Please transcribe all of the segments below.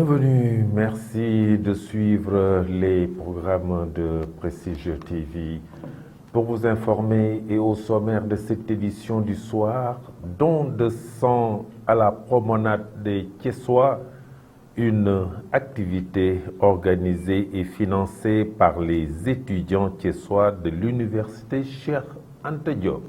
Bienvenue, merci de suivre les programmes de Prestige TV. Pour vous informer et au sommaire de cette édition du soir, don de sang à la promenade des Thiessois, une activité organisée et financée par les étudiants thiessois de l'université Cheikh Anta Diop.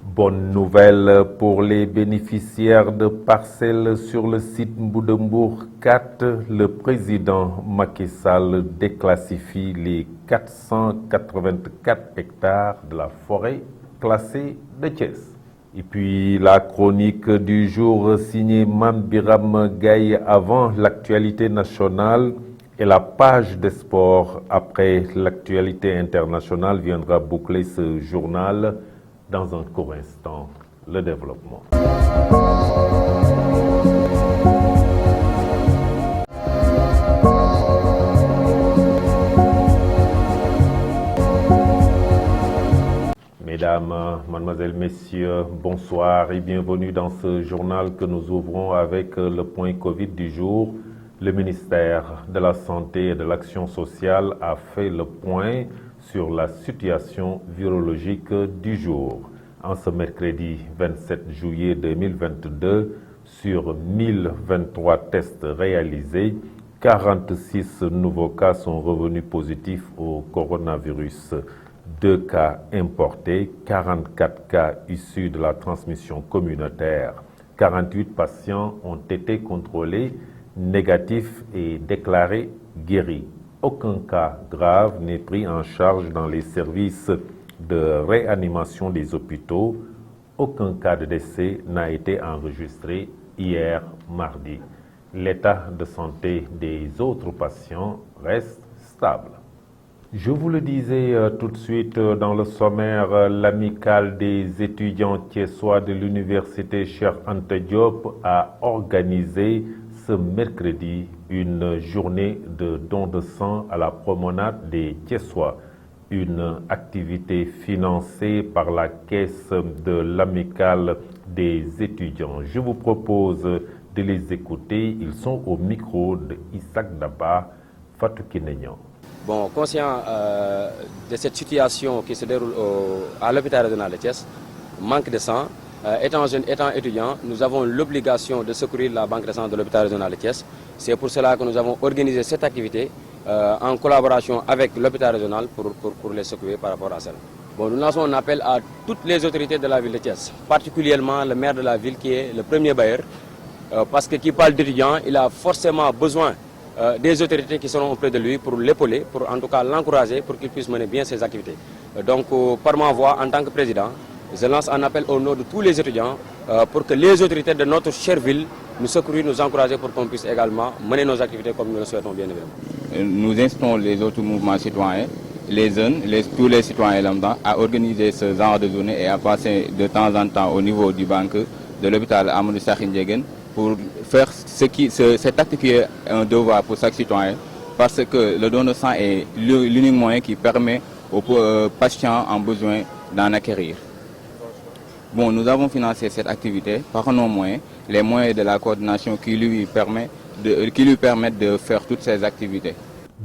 Bonne nouvelle pour les bénéficiaires de parcelles sur le site Mboudeumbour 4. Le président Macky Sall déclassifie les 484 hectares de la forêt classée de Thiès. Et puis la chronique du jour signée Mame Biram Gaye avant l'actualité nationale et la page des sports après l'actualité internationale viendra boucler ce journal. Dans un court instant, le développement. Mesdames, mademoiselles, messieurs, bonsoir et bienvenue dans ce journal que nous ouvrons avec le point Covid du jour. Le ministère de la Santé et de l'Action sociale a fait le point sur la situation virologique du jour. En ce mercredi 27 juillet 2022, sur 1023 tests réalisés, 46 nouveaux cas sont revenus positifs au coronavirus. 2 cas importés, 44 cas issus de la transmission communautaire. 48 patients ont été contrôlés, négatifs et déclarés guéris. Aucun cas grave n'est pris en charge dans les services de réanimation des hôpitaux. Aucun cas de décès n'a été enregistré hier mardi. L'état de santé des autres patients reste stable. Je vous le disais tout de suite dans le sommaire, l'amicale des étudiants thiessois de l'université Cheikh Anta Diop a organisé ce mercredi une journée de don de sang à la promenade des Thiessois, une activité financée par la caisse de l'amicale des étudiants. Je vous propose de les écouter. Ils sont au micro de Isaac Daba, Fatou Kinegnan. Bon, conscient de cette situation qui se déroule à l'hôpital régional de Thiès, manque de sang, étant jeune, étant étudiant, nous avons l'obligation de secourir la banque de sang de l'hôpital régional de Thiès. C'est pour cela que nous avons organisé cette activité en collaboration avec l'hôpital régional pour les secourir par rapport à cela. Bon, nous lançons un appel à toutes les autorités de la ville de Thiès, particulièrement le maire de la ville qui est le premier bailleur, parce que qui parle d'étudiants, il a forcément besoin des autorités qui seront auprès de lui pour l'épauler, pour en tout cas l'encourager pour qu'il puisse mener bien ses activités. Donc par ma voix, en tant que président, je lance un appel au nom de tous les étudiants pour que les autorités de notre chère ville nous secourent, nous encouragent pour qu'on puisse également mener nos activités comme nous le souhaitons bien évidemment. Nous instons les autres mouvements citoyens, les jeunes, tous les citoyens lambda à organiser ce genre de journée et à passer de temps en temps au niveau du banque de l'hôpital Amadou Sakhir Ndiéguène pour faire cet acte qui est un devoir pour chaque citoyen parce que le don de sang est l'unique moyen qui permet aux patients en besoin d'en acquérir. Bon, nous avons financé cette activité par nos moyens, les moyens de la coordination qui lui permettent de faire toutes ces activités.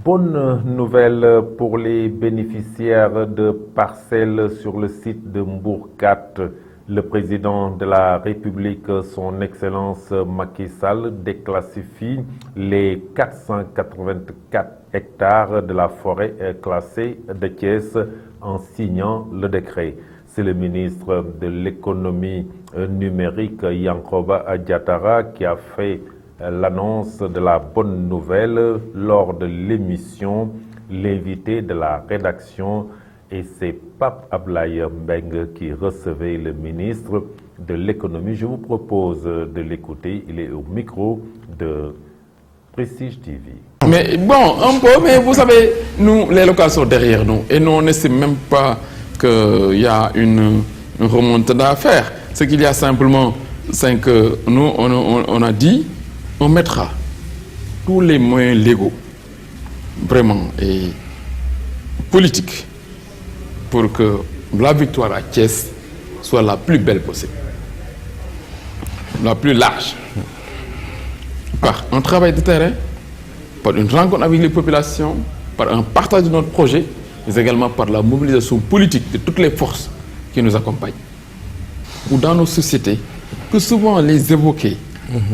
Bonne nouvelle pour les bénéficiaires de parcelles sur le site de Mbour 4. Le président de la République, son Excellence Macky Sall, déclassifie les 484 hectares de la forêt classée de Thiès en signant le décret. C'est le ministre de l'économie numérique Yankoba Diatara qui a fait l'annonce de la bonne nouvelle lors de l'émission. L'invité de la rédaction et c'est Pape Ablaye Mbeng qui recevait le ministre de l'économie. Je vous propose de l'écouter. Il est au micro de Prestige TV. Mais bon, un peu, mais vous savez, nous, les locaux sont derrière nous et nous, on n'estime même pas qu'il y a une remontée à faire. Ce qu'il y a simplement, c'est que nous, on a dit, on mettra tous les moyens légaux, vraiment, et politiques, pour que la victoire à Thiès soit la plus belle possible, la plus large. par un travail de terrain, par une rencontre avec les populations, par un partage de notre projet, mais également par la mobilisation politique de toutes les forces qui nous accompagnent. Ou dans nos sociétés, que souvent les évoquer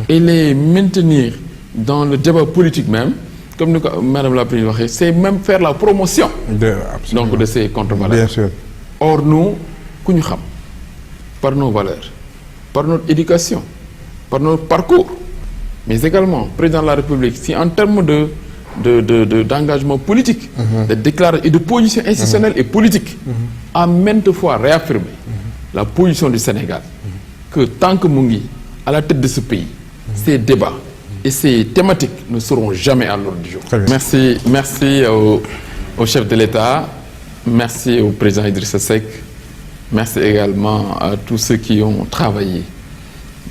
et les maintenir dans le débat politique même, comme Madame la Présidente, c'est même faire la promotion donc, de ces contre-valeurs. Bien sûr. Or, nous, par nos valeurs, par notre éducation, par notre parcours, mais également, Président de la République, si en termes d'engagement politique, de déclaration et de position institutionnelle et politique, a maintes fois réaffirmé la position du Sénégal, que tant que Mungi, à la tête de ce pays, ces débats et ces thématiques ne seront jamais à l'ordre du jour. Merci au chef de l'État, merci au président Idrissa Seck, merci également à tous ceux qui ont travaillé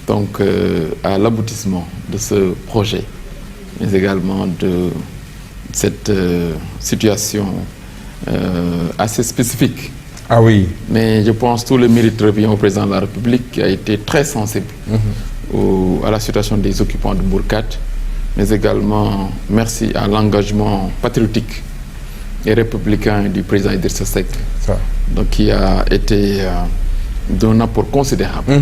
donc, à l'aboutissement de ce projet, mais également de cette situation assez spécifique. Ah oui. Mais je pense que tout le mérite revient au président de la République qui a été très sensible à la situation des occupants de Mbourkat, mais également merci à l'engagement patriotique et républicain du président Idrissa Seck, donc qui a été d'un apport considérable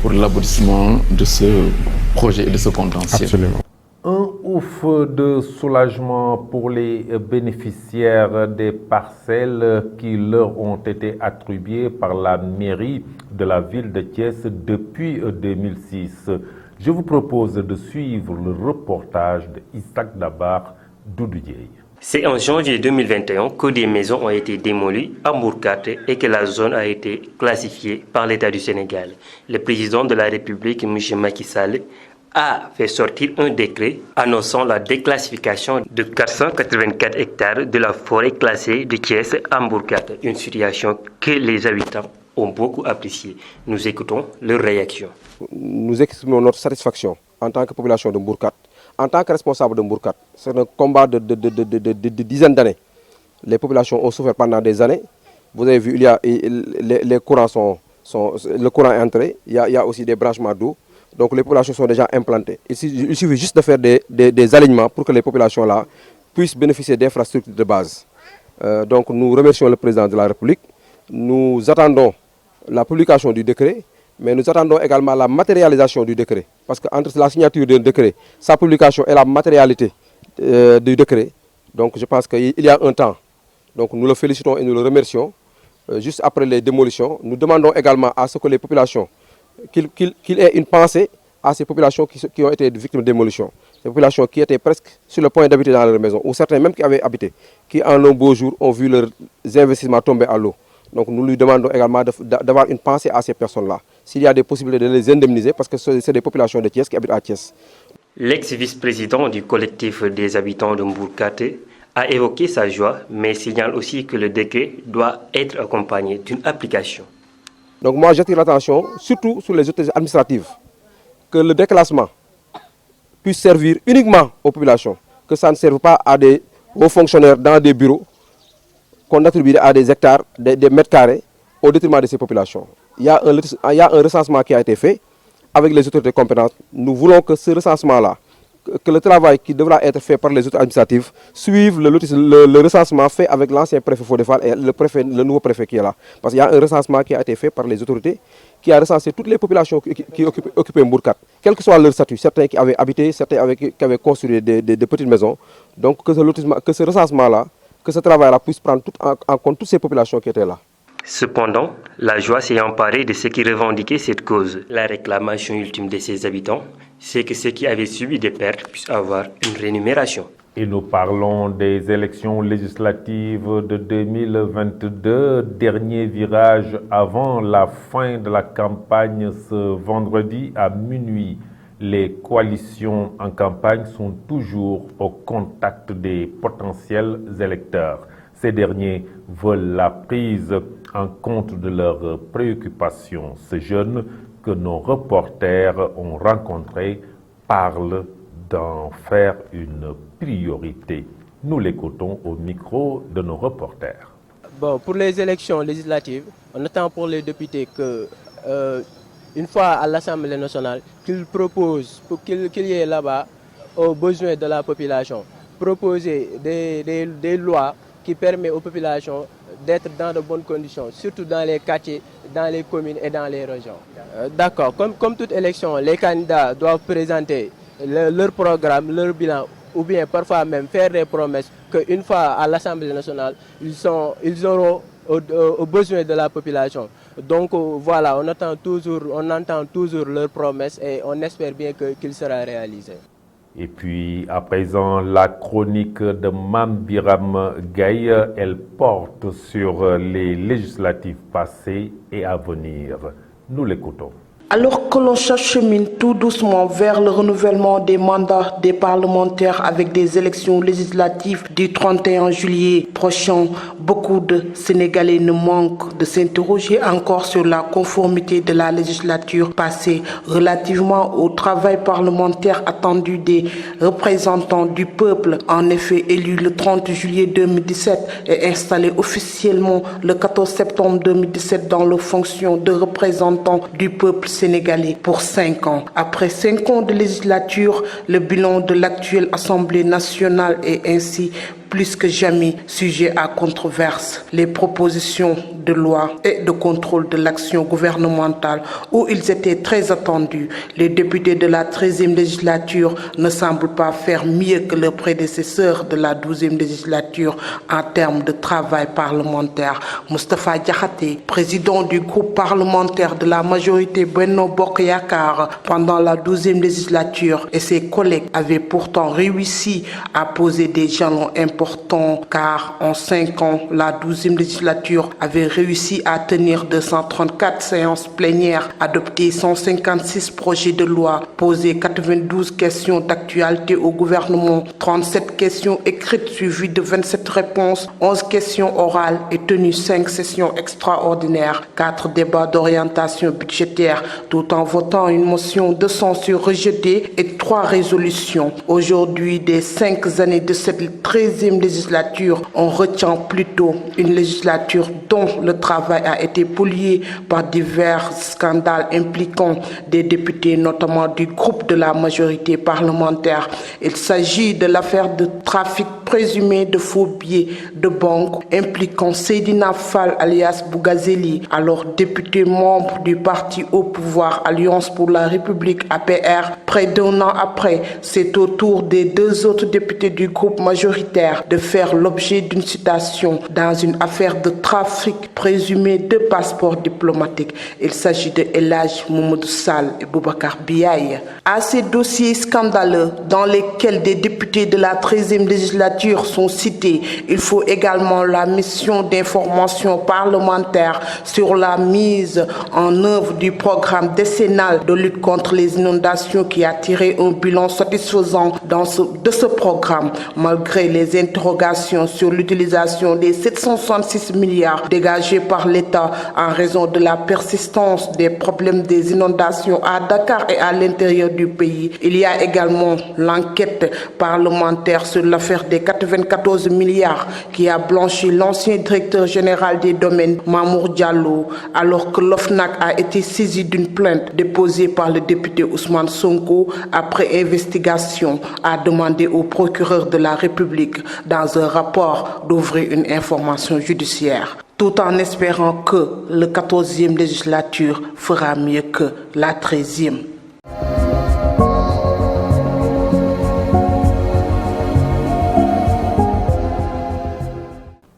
pour l'aboutissement de ce projet et de ce contentieux. Absolument. Un ouf de soulagement pour les bénéficiaires des parcelles qui leur ont été attribuées par la mairie de la ville de Thiès depuis 2006. Je vous propose de suivre le reportage de Isaac Dabar Doudoudiaye. C'est en janvier 2021 que des maisons ont été démolies à Mbourkat et que la zone a été classifiée par l'État du Sénégal. Le président de la République, M. Macky Sall, a fait sortir un décret annonçant la déclassification de 484 hectares de la forêt classée de Thiès à Mbourkat, une situation que les habitants ont beaucoup appréciée. Nous écoutons leur réaction. Nous exprimons notre satisfaction en tant que population de Mbourkat, en tant que responsable de Mbourkat. C'est un combat de dizaines d'années. Les populations ont souffert pendant des années. Vous avez vu, il y a, les courants le courant est entré, il y a aussi des branchements d'eau. Donc les populations sont déjà implantées. Il suffit juste de faire des alignements pour que les populations-là puissent bénéficier d'infrastructures de base. Donc nous remercions le président de la République. Nous attendons la publication du décret, mais nous attendons également la matérialisation du décret. Parce qu'entre la signature du décret, sa publication et la matérialité du décret, donc je pense qu'il y a un temps. Donc nous le félicitons et nous le remercions. Juste après les démolitions, nous demandons également à ce que les populations qu'il ait une pensée à ces populations qui ont été victimes de démolition. Ces populations qui étaient presque sur le point d'habiter dans leur maison, ou certains même qui avaient habité, qui en un beau jour ont vu leurs investissements tomber à l'eau. Donc nous lui demandons également d'avoir une pensée à ces personnes-là. S'il y a des possibilités de les indemniser, parce que c'est des populations de Thiès qui habitent à Thiès. L'ex-vice-président du collectif des habitants de Mbourkat a évoqué sa joie, mais signale aussi que le décret doit être accompagné d'une application. Donc moi j'attire l'attention surtout sur les autorités administratives, que le déclassement puisse servir uniquement aux populations, que ça ne serve pas à des hauts fonctionnaires dans des bureaux, qu'on attribue à des hectares, des mètres carrés, au détriment de ces populations. Il y a un recensement qui a été fait avec les autorités compétentes. Nous voulons que ce recensement-là, que le travail qui devra être fait par les autorités administratives suive le recensement fait avec l'ancien préfet Fodefal et le nouveau préfet qui est là. Parce qu'il y a un recensement qui a été fait par les autorités qui a recensé toutes les populations qui occupaient Mbourkat, quel que soit leur statut, certains qui avaient habité, certains qui avaient construit des petites maisons. Donc que ce recensement-là, que ce travail-là puisse prendre en compte toutes ces populations qui étaient là. Cependant, la joie s'est emparée de ceux qui revendiquaient cette cause. La réclamation ultime de ses habitants, c'est que ceux qui avaient subi des pertes puissent avoir une rémunération. Et nous parlons des élections législatives de 2022, dernier virage avant la fin de la campagne ce vendredi à minuit. Les coalitions en campagne sont toujours au contact des potentiels électeurs. Ces derniers veulent la prise en compte de leurs préoccupations. Ces jeunes que nos reporters ont rencontrés parlent d'en faire une priorité. Nous l'écoutons au micro de nos reporters. Bon, pour les élections législatives, on attend pour les députés que, une fois à l'Assemblée nationale, qu'ils proposent, pour qu'il y ait là-bas aux besoins de la population. Proposer des lois qui permettent aux populations d'être dans de bonnes conditions, surtout dans les quartiers, dans les communes et dans les régions. D'accord, comme toute élection, les candidats doivent présenter leur programme, leur bilan, ou bien parfois même faire des promesses qu'une fois à l'Assemblée nationale, ils auront aux besoins de la population. Donc voilà, on entend toujours leurs promesses et on espère bien qu'il sera réalisé. Et puis, à présent, la chronique de Mame Biram Gaye, elle porte sur les législatives passées et à venir. Nous l'écoutons. Alors que l'on s'achemine tout doucement vers le renouvellement des mandats des parlementaires avec des élections législatives du 31 juillet prochain, beaucoup de Sénégalais ne manquent de s'interroger encore sur la conformité de la législature passée relativement au travail parlementaire attendu des représentants du peuple. En effet, élu le 30 juillet 2017 et installé officiellement le 14 septembre 2017 dans les fonctions de représentant du peuple sénégalais pour 5 ans. Après 5 ans de législature, le bilan de l'actuelle Assemblée nationale est ainsi plus que jamais sujet à controverse. Les propositions de loi et de contrôle de l'action gouvernementale où ils étaient très attendus, les députés de la 13e législature ne semblent pas faire mieux que leurs prédécesseurs de la 12e législature en termes de travail parlementaire. Moustapha Diakhaté, président du groupe parlementaire de la majorité Benno Bokk Yakaar pendant la 12e législature, et ses collègues avaient pourtant réussi à poser des jalons importants car en 5 ans, la 12e législature avait réussi à tenir 234 séances plénières, adopter 156 projets de loi, poser 92 questions d'actualité au gouvernement, 37 questions écrites suivies de 27 réponses, 11 questions orales et tenu 5 sessions extraordinaires, 4 débats d'orientation budgétaire, tout en votant une motion de censure rejetée et 3 résolutions. Aujourd'hui, des 5 années de cette 13e législature, on retient plutôt une législature dont le travail a été pollué par divers scandales impliquant des députés, notamment du groupe de la majorité parlementaire. Il s'agit de l'affaire de trafic présumé de faux billets de banque impliquant Seydina Fall alias Bougazeli, alors député membre du parti au pouvoir Alliance pour la République APR. Près d'1 an après, c'est au tour des 2 autres députés du groupe majoritaire de faire l'objet d'une citation dans une affaire de trafic présumé de passeports diplomatiques. Il s'agit de El Hadji Mamadou Sall et Boubacar Biaye. À ces dossiers scandaleux dans lesquels des députés de la 13e législature sont cités, il faut également la mission d'information parlementaire sur la mise en œuvre du programme décennal de lutte contre les inondations qui a tiré un bilan satisfaisant de ce programme, malgré les interrogations sur l'utilisation des 766 milliards dégagés par l'État en raison de la persistance des problèmes des inondations à Dakar et à l'intérieur du pays. Il y a également l'enquête parlementaire sur l'affaire des 94 milliards qui a blanchi l'ancien directeur général des domaines Mamour Diallo, alors que l'OFNAC a été saisi d'une plainte déposée par le député Ousmane Sonko après investigation, a demandé au procureur de la République dans un rapport d'ouvrir une information judiciaire, tout en espérant que le 14e législature fera mieux que la 13e.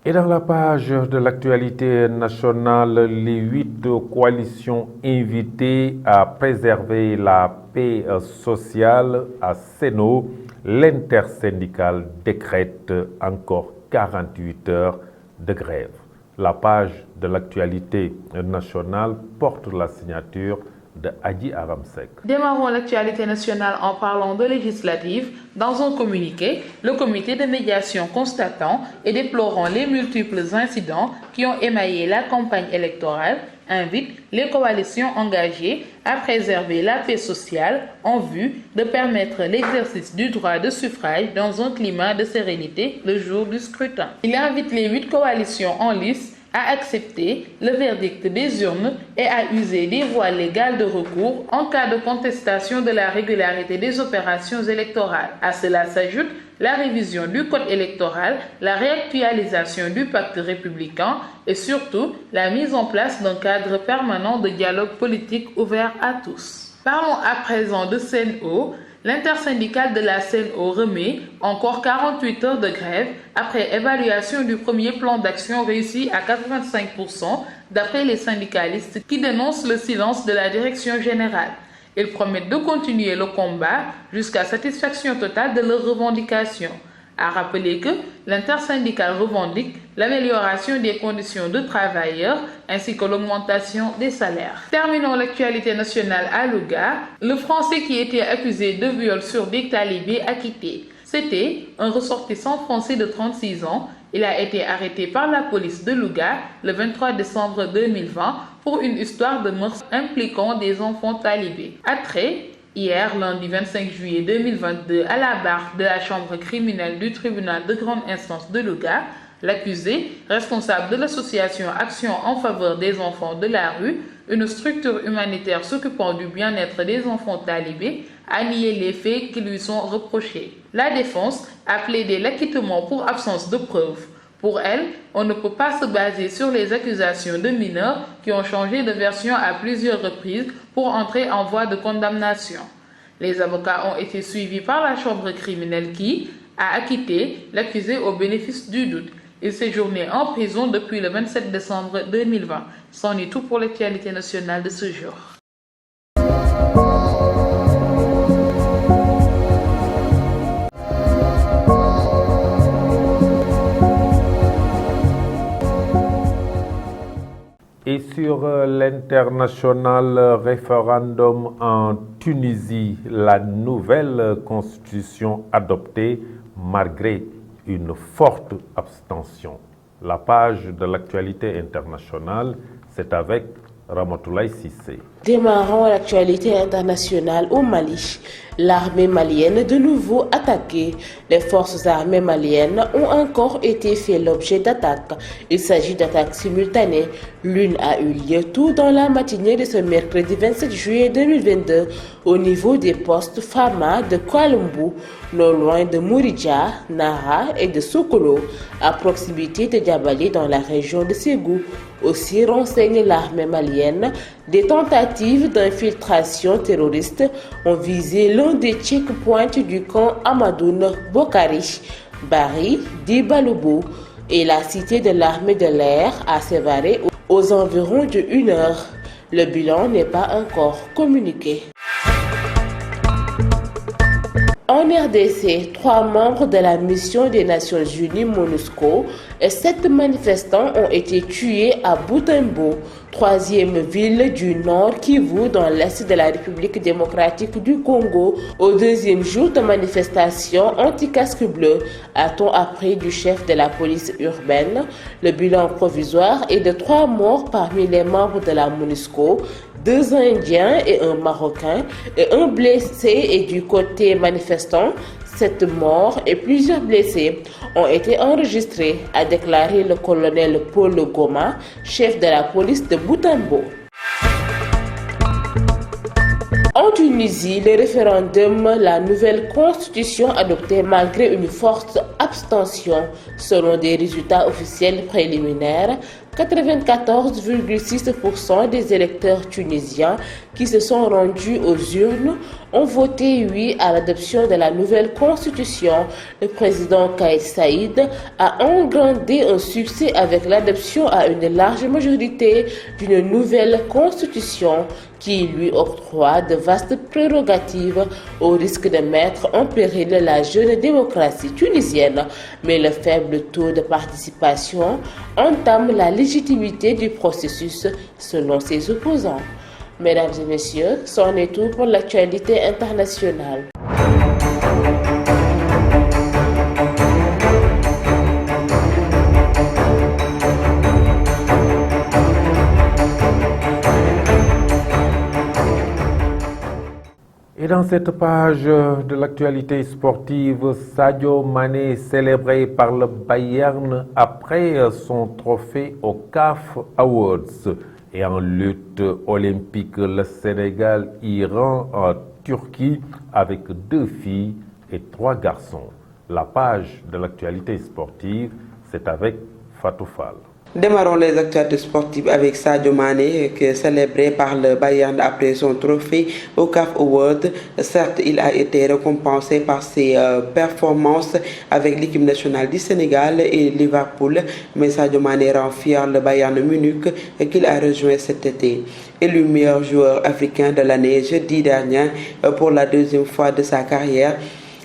Et dans la page de l'actualité nationale, les 8 coalitions invitées à préserver la paix sociale à Sénaux, l'intersyndicale décrète encore 48 heures de grève. La page de l'actualité nationale porte la signature de Adji Aramsek. Démarrons l'actualité nationale en parlant de législative. Dans un communiqué, le comité de médiation constatant et déplorant les multiples incidents qui ont émaillé la campagne électorale invite les coalitions engagées à préserver la paix sociale en vue de permettre l'exercice du droit de suffrage dans un climat de sérénité le jour du scrutin. Il invite les 8 coalitions en lice a accepté le verdict des urnes et a usé des voies légales de recours en cas de contestation de la régularité des opérations électorales. À cela s'ajoute la révision du code électoral, la réactualisation du pacte républicain et surtout la mise en place d'un cadre permanent de dialogue politique ouvert à tous. Parlons à présent de Sen'Eau. L'intersyndicale de la Sen'Eau remet encore 48 heures de grève après évaluation du premier plan d'action réussi à 85% d'après les syndicalistes qui dénoncent le silence de la direction générale. Ils promettent de continuer le combat jusqu'à satisfaction totale de leurs revendications. À rappeler que l'intersyndicale revendique l'amélioration des conditions de travailleurs ainsi que l'augmentation des salaires. Terminons l'actualité nationale à Louga. Le Français qui était accusé de viol sur des talibés acquitté. C'était un ressortissant français de 36 ans. Il a été arrêté par la police de Louga le 23 décembre 2020 pour une histoire de meurtre impliquant des enfants talibés. Après, hier, lundi 25 juillet 2022, à la barre de la chambre criminelle du tribunal de grande instance de Louga, l'accusé, responsable de l'association Action en faveur des enfants de la rue, une structure humanitaire s'occupant du bien-être des enfants talibés, a nié les faits qui lui sont reprochés. La défense a plaidé l'acquittement pour absence de preuves. Pour elle, on ne peut pas se baser sur les accusations de mineurs qui ont changé de version à plusieurs reprises pour entrer en voie de condamnation. Les avocats ont été suivis par la chambre criminelle qui a acquitté l'accusé au bénéfice du doute. Il séjournait en prison depuis le 27 décembre 2020. C'en est tout pour l'actualité nationale de ce jour. Et sur l'international référendum en Tunisie, la nouvelle constitution adoptée malgré une forte abstention. La page de l'actualité internationale, c'est avec Ramatoulaye Sissé. Démarrons l'actualité internationale au Mali. L'armée malienne de nouveau attaquée. Les forces armées maliennes ont encore été fait l'objet d'attaques. Il s'agit d'attaques simultanées. L'une a eu lieu tout dans la matinée de ce mercredi 27 juillet 2022 au niveau des postes Fama de Kwalumbu, non loin de Mouridja, Nara et de Sokolo, à proximité de Diabalé dans la région de Ségou. Aussi renseigne l'armée malienne, des tentatives d'infiltration terroriste ont visé l'un des checkpoints du camp Amadoun Bokari, Bari, Dibalobo et la cité de l'armée de l'air à Sévaré aux environs de 1 heure. Le bilan n'est pas encore communiqué. En RDC, 3 membres de la mission des Nations Unies MONUSCO et 7 manifestants ont été tués à Butembo, 3e ville du Nord Kivu dans l'est de la République démocratique du Congo, au 2e jour de manifestation anti-casque bleu, a-t-on appris du chef de la police urbaine. Le bilan provisoire est de 3 morts parmi les membres de la MONUSCO, 2 Indiens et un Marocain, et un blessé. Et du côté manifestant, 7 morts et plusieurs blessés ont été enregistrés, a déclaré le colonel Paul Goma, chef de la police de Butembo. En Tunisie, le référendum, la nouvelle constitution adoptée malgré une forte abstention, selon des résultats officiels préliminaires, 94,6% des électeurs tunisiens qui se sont rendus aux urnes ont voté oui à l'adoption de la nouvelle constitution. Le président Kais Saïd a engrandé un succès avec l'adoption à une large majorité d'une nouvelle constitution qui lui octroie de vastes prérogatives au risque de mettre en péril la jeune démocratie tunisienne. Mais le faible taux de participation entame la légitimité du processus selon ses opposants. Mesdames et messieurs, c'en est tout pour l'actualité internationale. Et dans cette page de l'actualité sportive, Sadio Mané est célébré par le Bayern après son trophée au CAF Awards. Et en lutte olympique, le Sénégal ira en Turquie avec 2 filles et 3 garçons. La page de l'actualité sportive, c'est avec Fatou Fall. Démarrons les actualités sportives avec Sadio Mané, qui est célébré par le Bayern après son trophée au CAF Awards. Certes, il a été récompensé par ses performances avec l'équipe nationale du Sénégal et Liverpool, mais Sadio Mané rend fier le Bayern Munich qu'il a rejoint cet été. Élu meilleur joueur africain de l'année jeudi dernier pour la 2e fois de sa carrière.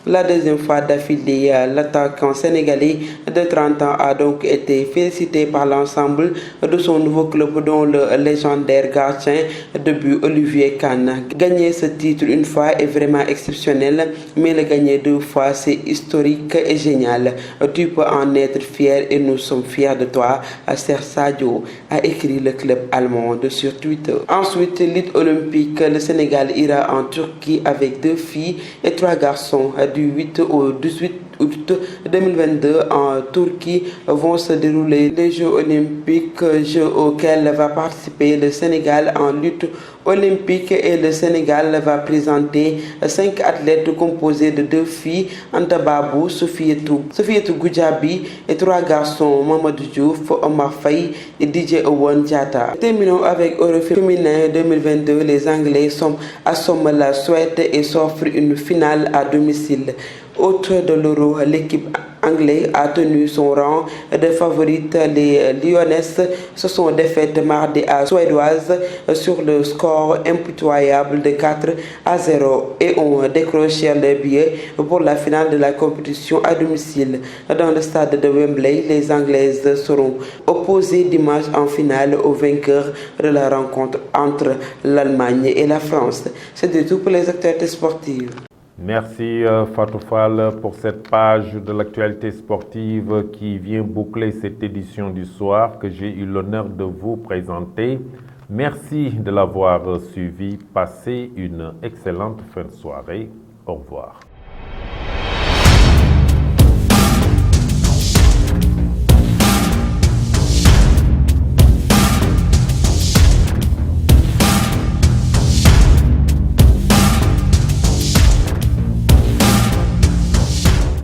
La 2e fois d'affilée, l'attaquant sénégalais de 30 ans a donc été félicité par l'ensemble de son nouveau club, dont le légendaire gardien de but Olivier Kahn. Gagner ce titre une fois est vraiment exceptionnel, mais le gagner 2 fois, c'est historique et génial. Tu peux en être fier et nous sommes fiers de toi, Ser Sadio, a écrit le club allemand sur Twitter. Ensuite, lutte olympique, le Sénégal ira en Turquie avec 2 filles et 3 garçons. Du 8 au 18 août 2022 en Turquie vont se dérouler les Jeux olympiques, jeux auxquels va participer le Sénégal en lutte olympique, et le Sénégal va présenter 5 athlètes composés de 2 filles, Anta Babou, Sofietou Goudiaby, et 3 garçons, Mamadou Diouf, Omar Faye et DJ Owen Diatta. Terminons avec Eurofin féminin 2022. Les Anglais assomment la Suède et s'offrent une finale à domicile. Autre de l'Euro, l'équipe anglaise a tenu son rang de favorite. Les Lyonnaises se sont défaites mardi à Suédoise sur le score impitoyable de 4-0 et ont décroché le billet pour la finale de la compétition à domicile. Dans le stade de Wembley, les Anglaises seront opposées dimanche en finale au vainqueur de la rencontre entre l'Allemagne et la France. C'est tout pour les actualités sportives. Merci Fatou Fall pour cette page de l'actualité sportive qui vient boucler cette édition du soir que j'ai eu l'honneur de vous présenter. Merci de l'avoir suivi. Passez une excellente fin de soirée. Au revoir.